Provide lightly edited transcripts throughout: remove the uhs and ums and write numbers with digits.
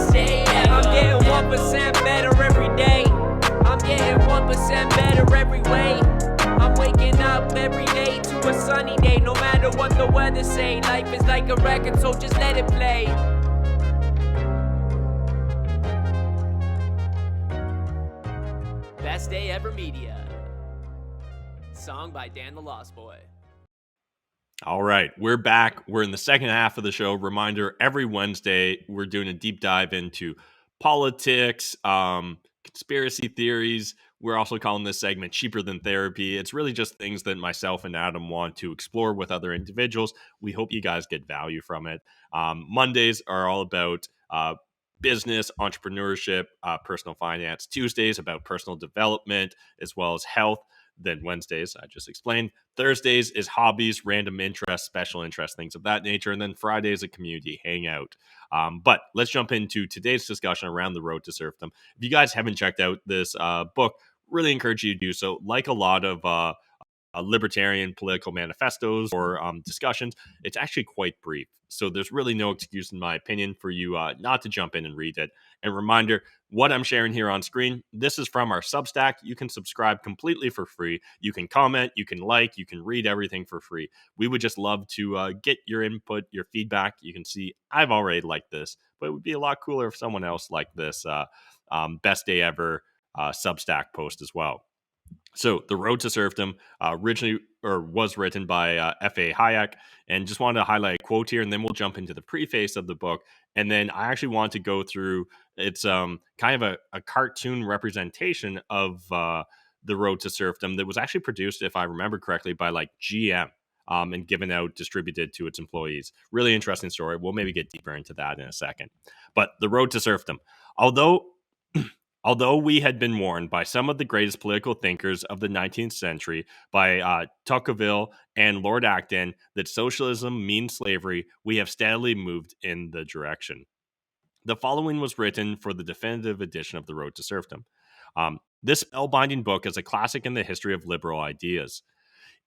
best day ever. I'm getting 1% better every day. I'm getting 1% better every way. I'm waking up every day to a sunny day. No matter what the weather say, life is like a record, so just let it play. Best Day Ever Media. Song by Dan the Lost Boy. All right, we're back. We're in the second half of the show. Reminder, every Wednesday, we're doing a deep dive into politics, conspiracy theories. We're also calling this segment Cheaper Than Therapy. It's really just things that myself and Adam want to explore with other individuals. We hope you guys get value from it. Mondays are all about business, entrepreneurship, personal finance. Tuesdays about personal development, as well as health. Then Wednesdays, I just explained. Thursdays is hobbies, random interests, special interests, things of that nature. And then Friday is a community hangout. But let's jump into today's discussion around the road to serfdom. If you guys haven't checked out this book, really encourage you to do so. Like a lot of libertarian political manifestos or discussions, it's actually quite brief. So there's really no excuse, in my opinion, for you not to jump in and read it. And reminder, what I'm sharing here on screen, this is from our Substack. You can subscribe completely for free. You can comment, you can like, you can read everything for free. We would just love to get your input, your feedback. You can see I've already liked this, but it would be a lot cooler if someone else liked this Best Day Ever Substack post as well. So, The Road to Serfdom was written by F.A. Hayek, and just wanted to highlight a quote here, and then we'll jump into the preface of the book. And then I actually want to go through it's kind of a cartoon representation of The Road to Serfdom that was actually produced, if I remember correctly, by like GM and distributed to its employees. Really interesting story. We'll maybe get deeper into that in a second. But The Road to Serfdom, Although we had been warned by some of the greatest political thinkers of the 19th century, by Tocqueville and Lord Acton, that socialism means slavery, we have steadily moved in the direction. The following was written for the definitive edition of The Road to Serfdom. This spellbinding book is a classic in the history of liberal ideas.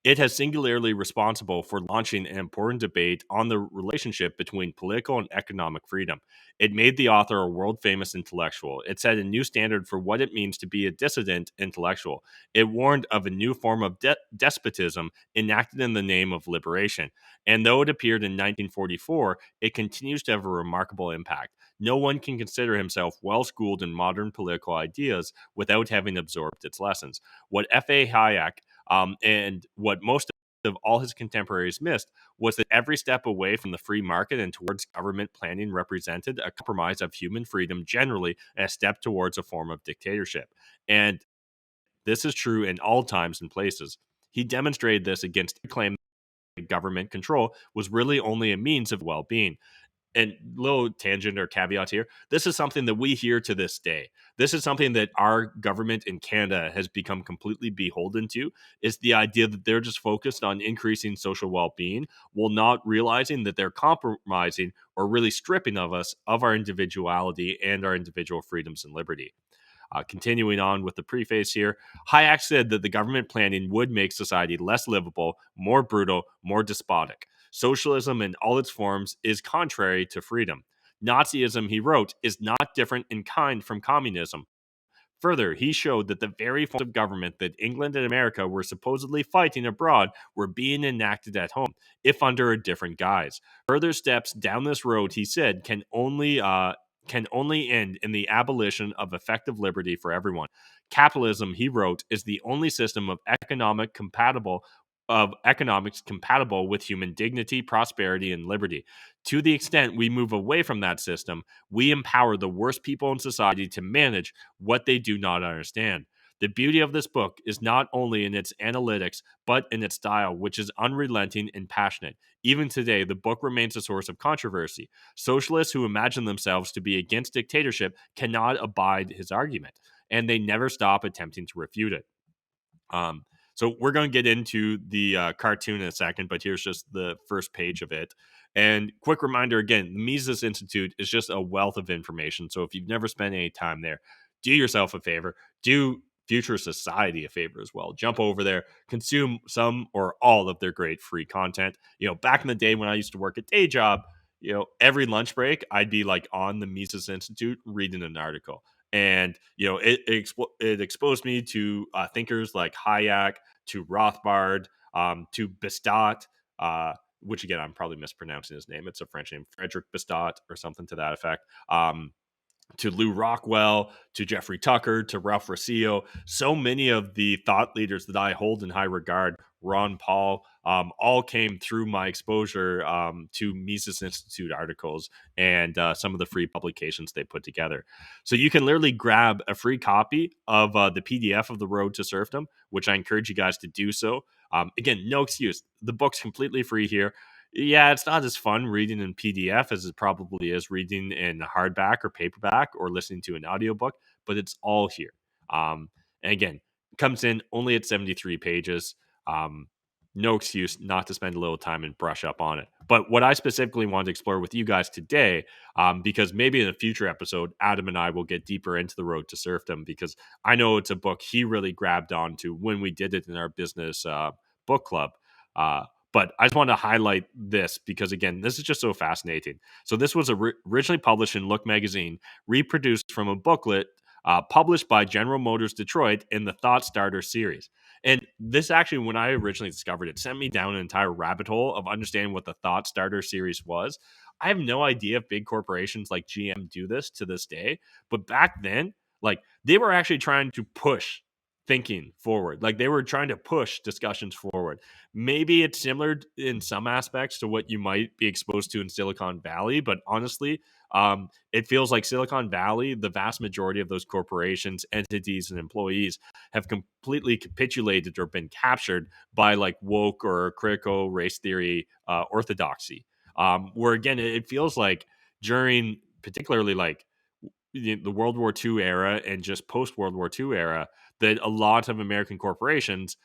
It has singularly responsible for launching an important debate on the relationship between political and economic freedom. It made the author a world-famous intellectual. It set a new standard for what it means to be a dissident intellectual. It warned of a new form of despotism enacted in the name of liberation. And though it appeared in 1944, it continues to have a remarkable impact. No one can consider himself well-schooled in modern political ideas without having absorbed its lessons. What F.A. Hayek and what most of all his contemporaries missed was that every step away from the free market and towards government planning represented a compromise of human freedom generally and a step towards a form of dictatorship. And this is true in all times and places. He demonstrated this against the claim that government control was really only a means of well-being. And little tangent or caveat here, this is something that we hear to this day. This is something that our government in Canada has become completely beholden to, is the idea that they're just focused on increasing social well-being while not realizing that they're compromising or really stripping of us of our individuality and our individual freedoms and liberty. Continuing on with the preface here, Hayek said that the government planning would make society less livable, more brutal, more despotic. Socialism in all its forms is contrary to freedom. Nazism, he wrote, is not different in kind from communism. Further, he showed that the very forms of government that England and America were supposedly fighting abroad were being enacted at home, if under a different guise. Further steps down this road, he said, can only end in the abolition of effective liberty for everyone. Capitalism, he wrote, is the only system of economics compatible with human dignity, prosperity, and liberty. To the extent we move away from that system, we empower the worst people in society to manage what they do not understand. The beauty of this book is not only in its analytics, but in its style, which is unrelenting and passionate. Even today, the book remains a source of controversy. Socialists who imagine themselves to be against dictatorship cannot abide his argument, and they never stop attempting to refute it. So we're going to get into the cartoon in a second, but here's just the first page of it. And quick reminder again, the Mises Institute is just a wealth of information. So if you've never spent any time there, do yourself a favor. Do future society a favor as well. Jump over there, consume some or all of their great free content. You know, back in the day when I used to work a day job, every lunch break, I'd be like on the Mises Institute reading an article. And, it exposed me to thinkers like Hayek, to Rothbard, to Bestat, which again, I'm probably mispronouncing his name. It's a French name, Frederick Bestat or something to that effect. To Lou Rockwell, to Jeffrey Tucker, to Ralph Rosillo. So many of the thought leaders that I hold in high regard, Ron Paul, all came through my exposure to Mises Institute articles and some of the free publications they put together. So you can literally grab a free copy of the PDF of The Road to Serfdom, which I encourage you guys to do so. Again, no excuse. The book's completely free here. Yeah, it's not as fun reading in PDF as it probably is reading in hardback or paperback or listening to an audiobook, but it's all here. And again, comes in only at 73 pages. No excuse not to spend a little time and brush up on it. But what I specifically wanted to explore with you guys today, because maybe in a future episode, Adam and I will get deeper into The Road to Serfdom, because I know it's a book he really grabbed onto when we did it in our business book club. But I just want to highlight this because, again, this is just so fascinating. So this was originally published in Look magazine, reproduced from a booklet published by General Motors Detroit in the Thought Starter series. And this actually, when I originally discovered it, sent me down an entire rabbit hole of understanding what the Thought Starter series was. I have no idea if big corporations like GM do this to this day, but back then, like, they were actually trying to push thinking forward. Like, they were trying to push discussions forward. Maybe it's similar in some aspects to what you might be exposed to in Silicon Valley, but honestly, it feels like Silicon Valley, the vast majority of those corporations, entities, and employees have completely capitulated or been captured by like woke or critical race theory orthodoxy. Where again, it feels like during particularly like the World War II era and just post World War II era, that a lot of American corporations,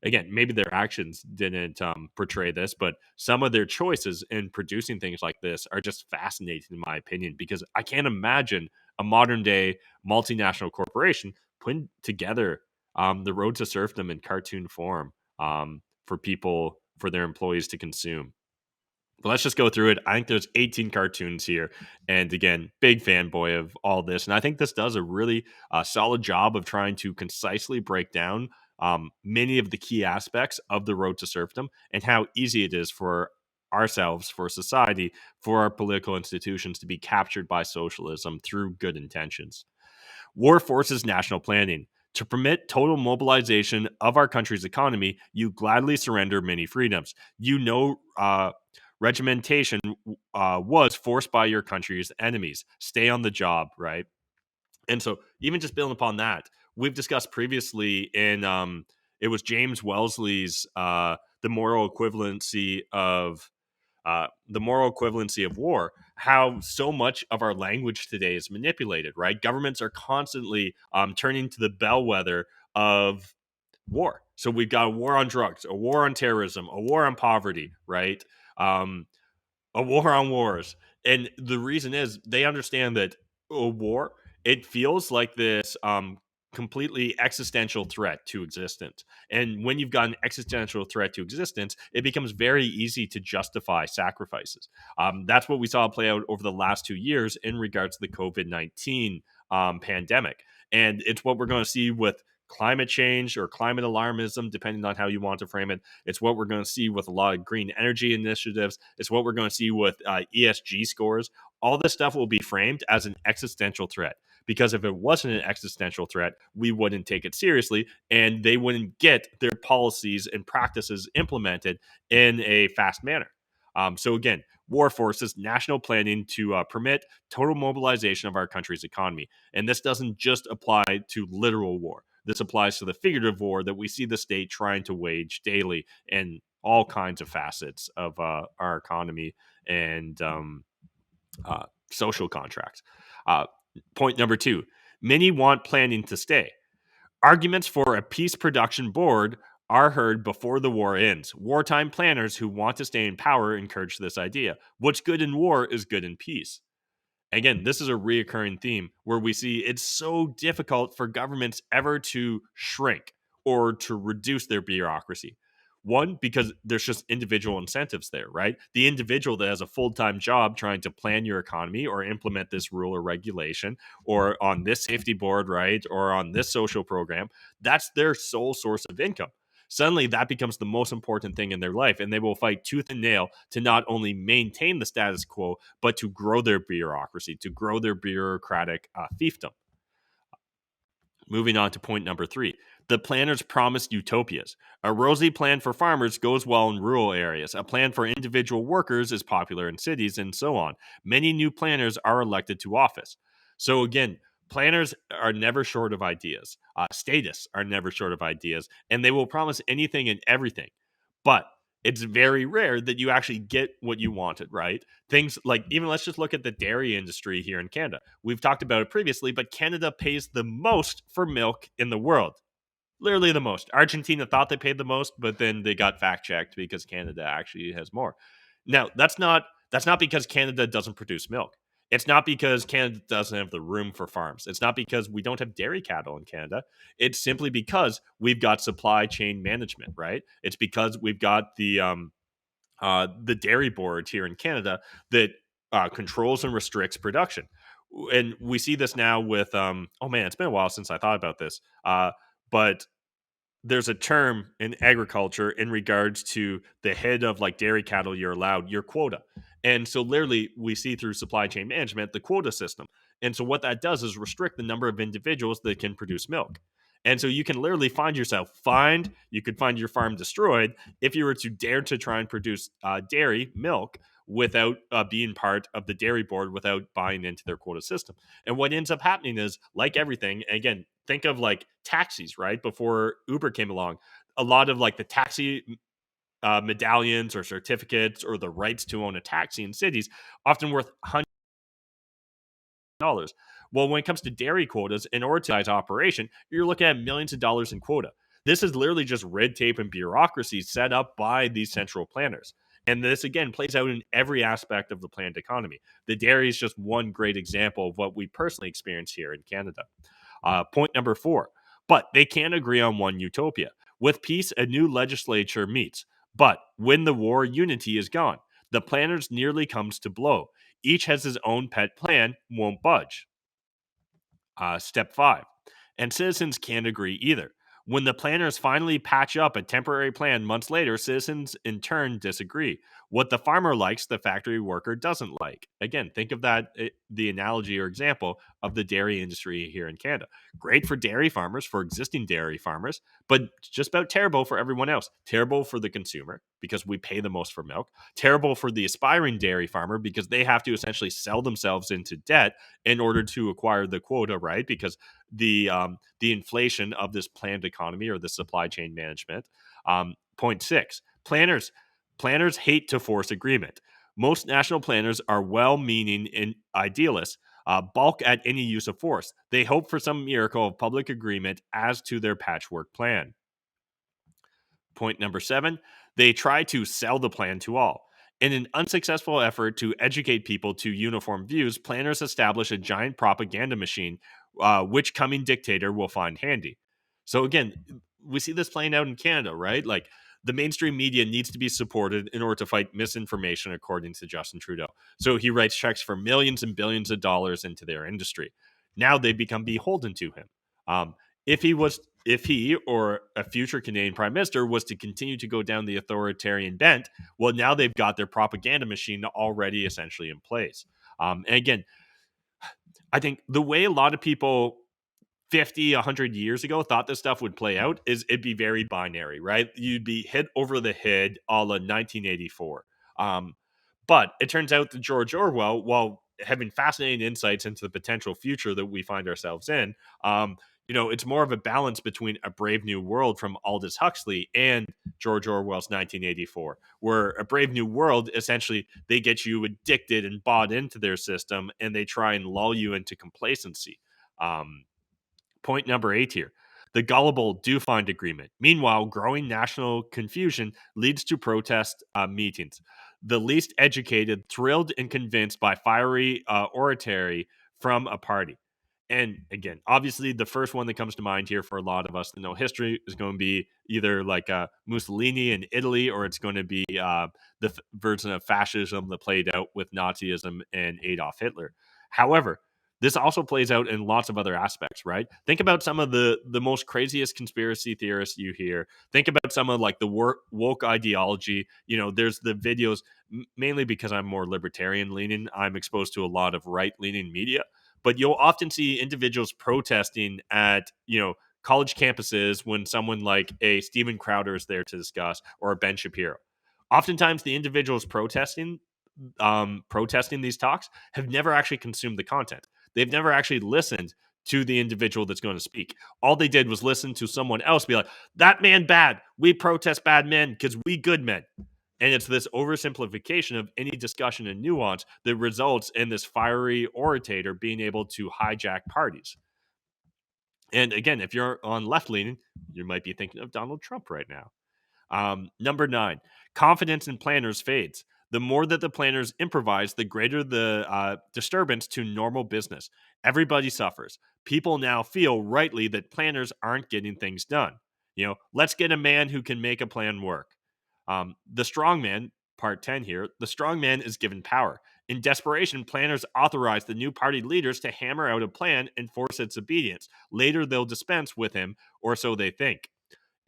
again, maybe their actions didn't portray this, but some of their choices in producing things like this are just fascinating, in my opinion, because I can't imagine a modern day multinational corporation putting together The Road to Serfdom in cartoon form for people, for their employees to consume. But let's just go through it. I think there's 18 cartoons here. And again, big fanboy of all this. And I think this does a really solid job of trying to concisely break down many of the key aspects of the road to serfdom and how easy it is for ourselves, for society, for our political institutions to be captured by socialism through good intentions. War forces national planning. To permit total mobilization of our country's economy, you gladly surrender many freedoms. Regimentation was forced by your country's enemies. Stay on the job, right? And so, even just building upon that, we've discussed previously in it was James Wellesley's the moral equivalency of war, how so much of our language today is manipulated, right? Governments are constantly turning to the bellwether of war. So we've got a war on drugs, a war on terrorism, a war on poverty, right? Um, a war on wars. And the reason is they understand that a war, it feels like this completely existential threat to existence. And when you've got an existential threat to existence, it becomes very easy to justify sacrifices. That's what we saw play out over the last 2 years in regards to the COVID-19 pandemic. And it's what we're going to see with climate change or climate alarmism, depending on how you want to frame it. It's what we're going to see with a lot of green energy initiatives. It's what we're going to see with ESG scores. All this stuff will be framed as an existential threat. Because if it wasn't an existential threat, we wouldn't take it seriously and they wouldn't get their policies and practices implemented in a fast manner. So again, war forces national planning to permit total mobilization of our country's economy. And this doesn't just apply to literal war. This applies to the figurative war that we see the state trying to wage daily in all kinds of facets of our economy and social contracts. Point number 2, many want planning to stay. Arguments for a peace production board are heard before the war ends. Wartime planners who want to stay in power encourage this idea. What's good in war is good in peace. Again, this is a reoccurring theme where we see it's so difficult for governments ever to shrink or to reduce their bureaucracy. One, because there's just individual incentives there, right? The individual that has a full-time job trying to plan your economy or implement this rule or regulation or on this safety board, right? Or on this social program, that's their sole source of income. Suddenly that becomes the most important thing in their life, and they will fight tooth and nail to not only maintain the status quo, but to grow their bureaucracy, to grow their bureaucratic fiefdom. Moving on to point number 3. The planners promised utopias. A rosy plan for farmers goes well in rural areas. A plan for individual workers is popular in cities, and so on. Many new planners are elected to office. So again, planners are never short of ideas. Statists are never short of ideas, and they will promise anything and everything. But it's very rare that you actually get what you wanted, right? Things like, even let's just look at the dairy industry here in Canada. We've talked about it previously, but Canada pays the most for milk in the world. Literally the most. Argentina thought they paid the most, but then they got fact checked because Canada actually has more. Now, that's not because Canada doesn't produce milk. It's not because Canada doesn't have the room for farms. It's not because we don't have dairy cattle in Canada. It's simply because we've got supply chain management, right? It's because we've got the dairy board here in Canada that controls and restricts production. And we see this now with, oh man, it's been a while since I thought about this. But there's a term in agriculture in regards to the head of like dairy cattle you're allowed, your quota. And so literally we see through supply chain management the quota system. And so what that does is restrict the number of individuals that can produce milk. And so you can literally you could find your farm destroyed if you were to dare to try and produce dairy milk without being part of the dairy board, without buying into their quota system. And what ends up happening is, like everything, again, think of like taxis, right? Before Uber came along, a lot of like the taxi medallions or certificates or the rights to own a taxi in cities often worth $100. Well, when it comes to dairy quotas, in order to size operation, you're looking at millions of dollars in quota. This is literally just red tape and bureaucracy set up by these central planners. And this again plays out in every aspect of the planned economy. The dairy is just one great example of what we personally experience here in Canada. Point number 4. But they can't agree on one utopia. With peace, a new legislature meets. But when the war, unity is gone. The planners nearly comes to blow. Each has his own pet plan, won't budge. Step 5. And citizens can't agree either. When the planners finally patch up a temporary plan months later, citizens in turn disagree. What the farmer likes, the factory worker doesn't like. Again, think of that, the analogy or example of the dairy industry here in Canada. Great for dairy farmers, for existing dairy farmers, but just about terrible for everyone else. Terrible for the consumer because we pay the most for milk. Terrible for the aspiring dairy farmer because they have to essentially sell themselves into debt in order to acquire the quota, right? Because the inflation of this planned economy or the supply chain management. Point 6: planners hate to force agreement. Most national planners are well-meaning and idealists. Balk at any use of force. They hope for some miracle of public agreement as to their patchwork plan. Point number 7, they try to sell the plan to all. In an unsuccessful effort to educate people to uniform views, planners establish a giant propaganda machine, which coming dictator will find handy. So again, we see this playing out in Canada, right? Like the mainstream media needs to be supported in order to fight misinformation, according to Justin Trudeau. So he writes checks for millions and billions of dollars into their industry. Now they become beholden to him. Um, if he or a future Canadian prime minister was to continue to go down the authoritarian bent, well, now they've got their propaganda machine already essentially in place. And again, I think the way a lot of people 50, 100 years ago thought this stuff would play out is it'd be very binary, right? You'd be hit over the head a la 1984. Um, but it turns out that George Orwell, while having fascinating insights into the potential future that we find ourselves in, it's more of a balance between A Brave New World from Aldous Huxley and George Orwell's 1984, where A Brave New World, essentially, they get you addicted and bought into their system and they try and lull you into complacency. Point number 8 here. The gullible do find agreement. Meanwhile, growing national confusion leads to protest meetings. The least educated, thrilled and convinced by fiery oratory from a party. And again, obviously, the first one that comes to mind here for a lot of us that know history is going to be either like Mussolini in Italy, or it's going to be version of fascism that played out with Nazism and Adolf Hitler. However, this also plays out in lots of other aspects, right? Think about some of the most craziest conspiracy theorists you hear. Think about some of like the woke ideology. There's the videos, mainly because I'm more libertarian leaning. I'm exposed to a lot of right leaning media, but you'll often see individuals protesting at college campuses when someone like a Steven Crowder is there to discuss, or a Ben Shapiro. Oftentimes the individuals protesting these talks have never actually consumed the content. They've never actually listened to the individual that's going to speak. All they did was listen to someone else be like, that man bad, we protest bad men because we good men. And it's this oversimplification of any discussion and nuance that results in this fiery orator being able to hijack parties. And again, if you're on left leaning, you might be thinking of Donald Trump right now. Number 9, confidence in planners fades. The more that the planners improvise, the greater the disturbance to normal business. Everybody suffers. People now feel rightly that planners aren't getting things done. Let's get a man who can make a plan work. The strongman, part 10 here, the strongman is given power. In desperation, planners authorize the new party leaders to hammer out a plan and force its obedience. Later, they'll dispense with him, or so they think.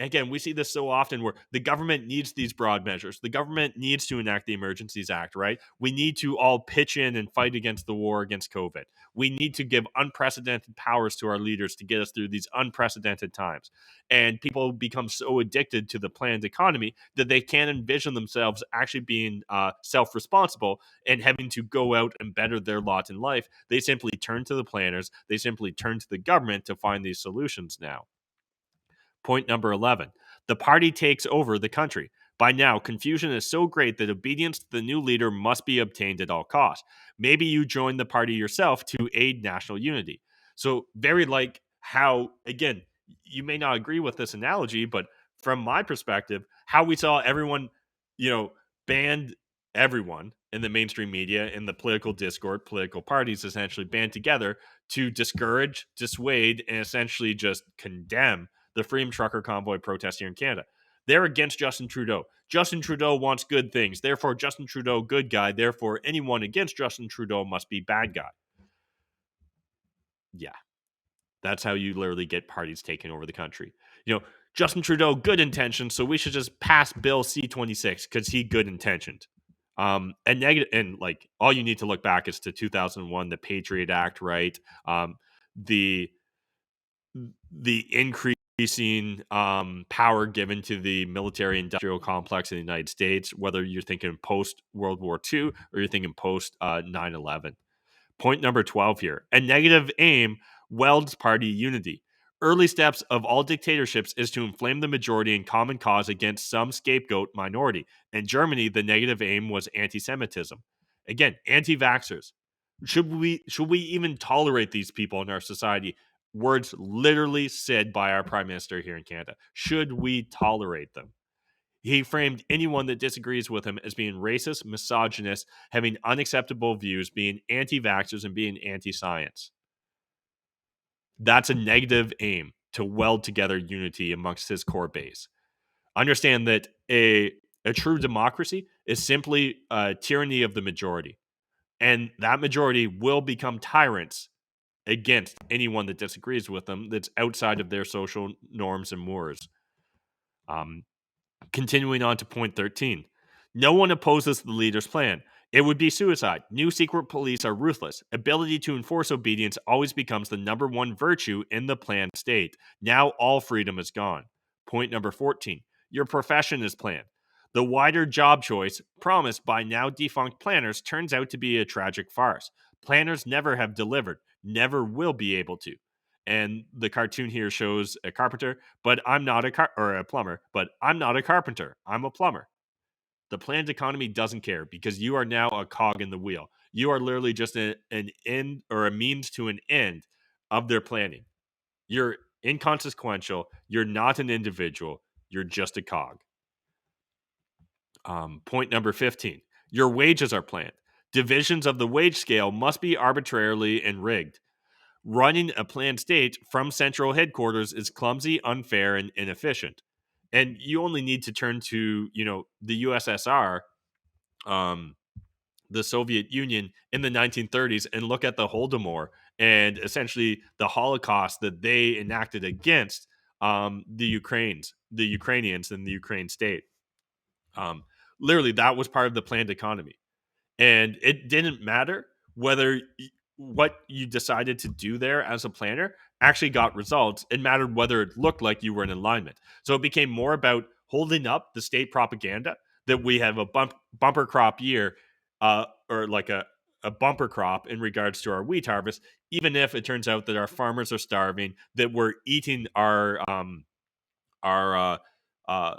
Again, we see this so often where the government needs these broad measures. The government needs to enact the Emergencies Act, right? We need to all pitch in and fight against the war against COVID. We need to give unprecedented powers to our leaders to get us through these unprecedented times. And people become so addicted to the planned economy that they can't envision themselves actually being self-responsible and having to go out and better their lot in life. They simply turn to the planners. They simply turn to the government to find these solutions now. Point number 11, the party takes over the country. By now, confusion is so great that obedience to the new leader must be obtained at all costs. Maybe you join the party yourself to aid national unity. So, very like how, again, you may not agree with this analogy, but from my perspective, how we saw everyone, band everyone in the mainstream media, in the political discord, political parties essentially band together to discourage, dissuade, and essentially just condemn the Freedom Trucker Convoy protest here in Canada. They're against Justin Trudeau. Justin Trudeau wants good things. Therefore, Justin Trudeau, good guy. Therefore, anyone against Justin Trudeau must be bad guy. Yeah, that's how you literally get parties taking over the country. Justin Trudeau, good intentions, so we should just pass Bill C-26 because he good intentioned. And negative, and like all you need to look back is to 2001, the Patriot Act, right? The increasing power given to the military industrial complex in the United States, whether you're thinking post World War II or you're thinking post 9/11. Point number 12 here. A negative aim welds party unity. Early steps of all dictatorships is to inflame the majority in common cause against some scapegoat minority. In Germany, the negative aim was anti-Semitism. Again, anti-vaxxers. Should we even tolerate these people in our society? Words literally said by our prime minister here in Canada. Should we tolerate them? He framed anyone that disagrees with him as being racist, misogynist, having unacceptable views, being anti-vaxxers, and being anti-science. That's a negative aim to weld together unity amongst his core base. Understand that a true democracy is simply a tyranny of the majority. And that majority will become tyrants against anyone that disagrees with them that's outside of their social norms and mores. Continuing on to point 13. No one opposes the leader's plan. It would be suicide. New secret police are ruthless. Ability to enforce obedience always becomes the number one virtue in the planned state. Now all freedom is gone. Point number 14. Your profession is planned. The wider job choice promised by now defunct planners turns out to be a tragic farce. Planners never have delivered, never will be able to. And the cartoon here shows a carpenter, but I'm not a plumber, but I'm not a carpenter. I'm a plumber. The planned economy doesn't care because you are now a cog in the wheel. You are literally just an end or a means to an end of their planning. You're inconsequential. You're not an individual. You're just a cog. Point number 15. Your wages are planned. Divisions of the wage scale must be arbitrarily and rigged. Running a planned state from central headquarters is clumsy, unfair, and inefficient. And you only need to turn to, the USSR, um, the Soviet Union in the 1930s, and look at the Holodomor and essentially the Holocaust that they enacted against the Ukrainians and the Ukraine state. Um, Literally, that was part of the planned economy. And it didn't matter whether what you decided to do there as a planner actually got results. It mattered whether it looked like you were in alignment. So it became more about holding up the state propaganda that we have a bumper crop year, or like a bumper crop in regards to our wheat harvest, even if it turns out that our farmers are starving, that we're eating our uh,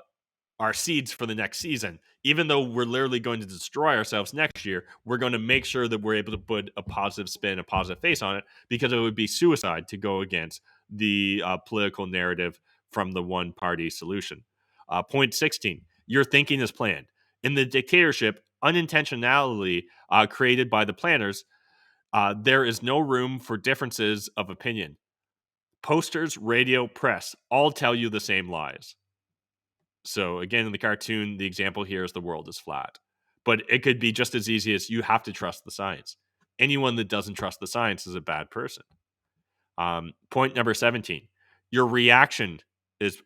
our seeds for the next season. Even though we're literally going to destroy ourselves next year, we're going to make sure that we're able to put a positive spin, a positive face on it, because it would be suicide to go against the political narrative from the one party solution. Point 16, your thinking is planned. In the dictatorship, unintentionality created by the planners, there is no room for differences of opinion. Posters, radio, press all tell you the same lies. So again, in the cartoon, the example here is the world is flat. But it could be just as easy as you have to trust the science. Anyone that doesn't trust the science is a bad person. Point number 17, your reaction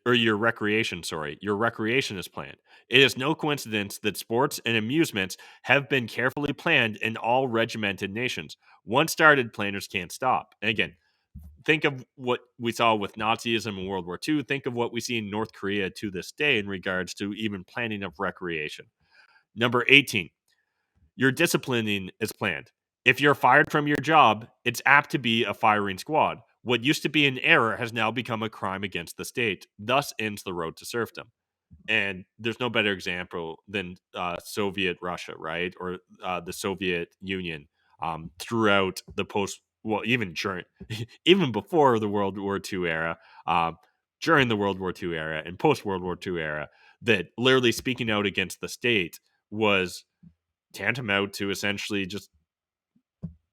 your recreation, your recreation is planned. It is no coincidence that sports and amusements have been carefully planned in all regimented nations. Once started, planners can't stop. And again, think of what we saw with Nazism in World War II. Think of what we see in North Korea to this day in regards to even planning of recreation. Number 18, your disciplining is planned. If you're fired from your job, it's apt to be a firing squad. What used to be an error has now become a crime against the state. Thus ends the road to serfdom. And there's no better example than Soviet Russia, right? Or the Soviet Union throughout the even during, even before the World War II era, during the World War II era, and post World War II era, that literally speaking out against the state was tantamount to essentially just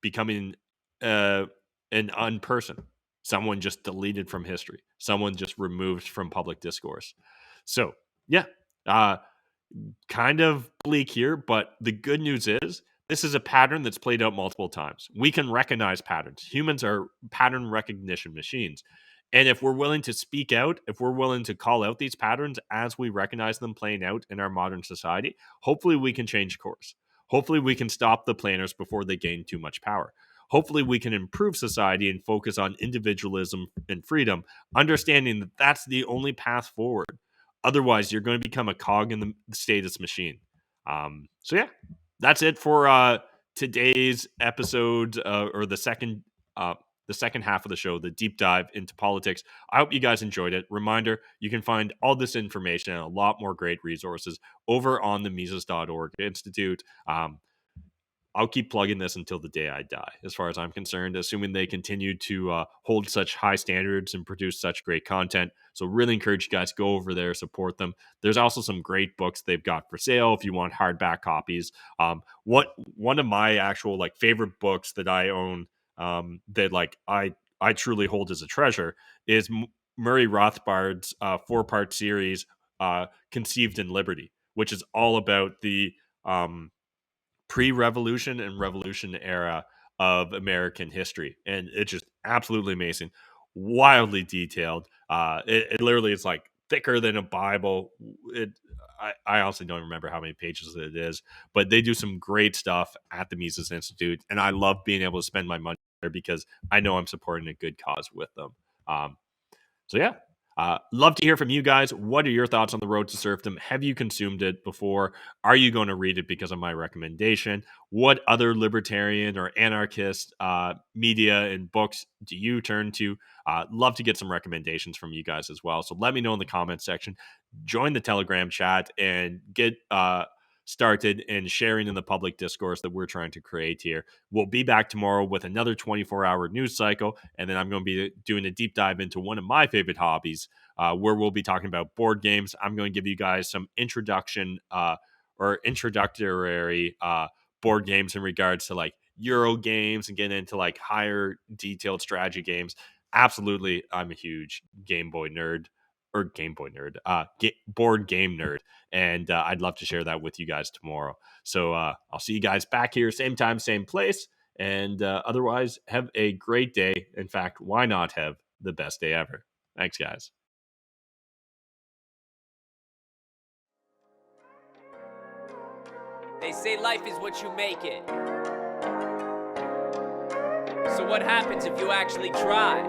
becoming an unperson, someone just deleted from history, someone just removed from public discourse. So, yeah, uh, kind of bleak here, but the good news is this is a pattern that's played out multiple times. We can recognize patterns. Humans are pattern recognition machines. And if we're willing to speak out, if we're willing to call out these patterns as we recognize them playing out in our modern society, hopefully we can change course. Hopefully we can stop the planners before they gain too much power. Hopefully we can improve society and focus on individualism and freedom, understanding that that's the only path forward. Otherwise, you're going to become a cog in the status machine. So yeah, that's it for today's episode, or the second half of the show, the deep dive into politics. I hope you guys enjoyed it. Reminder, you can find all this information and a lot more great resources over on the Mises.org Institute. I'll keep plugging this until the day I die, as far as I'm concerned, assuming they continue to hold such high standards and produce such great content. So really encourage you guys to go over there, support them. There's also some great books they've got for sale if you want hardback copies. One of my actual favorite books that I own, that I truly hold as a treasure, is Murray Rothbard's 4-part series, Conceived in Liberty, which is all about the pre-revolution and revolution era of American history, and it's just absolutely amazing, wildly detailed. It literally is like thicker than a Bible. I honestly don't remember how many pages it is, but they do some great stuff at the Mises Institute, and I love being able to spend my money there because I know I'm supporting a good cause with them. So yeah, love to hear from you guys. What are your thoughts on The Road to Serfdom? Have you consumed it before? Are you going to read it because of my recommendation? What other libertarian or anarchist media and books do you turn to? Love to get some recommendations from you guys as well. So let me know in the comments section. Join the Telegram chat and get started in sharing in the public discourse that we're trying to create here. We'll be back tomorrow with another 24-hour news cycle, and then I'm going to be doing a deep dive into one of my favorite hobbies, where we'll be talking about board games. I'm going to give you guys some introductory board games in regards to Euro games and getting into like higher detailed strategy games, absolutely, I'm a huge board game nerd, and I'd love to share that with you guys tomorrow. So I'll see you guys back here, same time, same place. And otherwise, have a great day. In fact, why not have the best day ever? Thanks, guys. They say life is what you make it. So what happens if you actually try?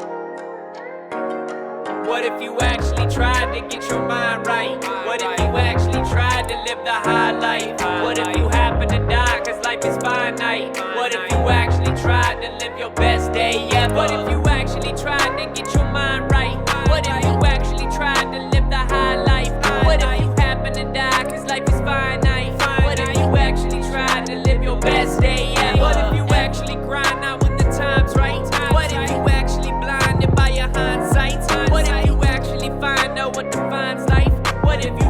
What if you actually tried to get your mind right? What if you actually tried to live the high life? What if you happen to die cause life is finite? What if you actually tried to live your best day ever? What if you actually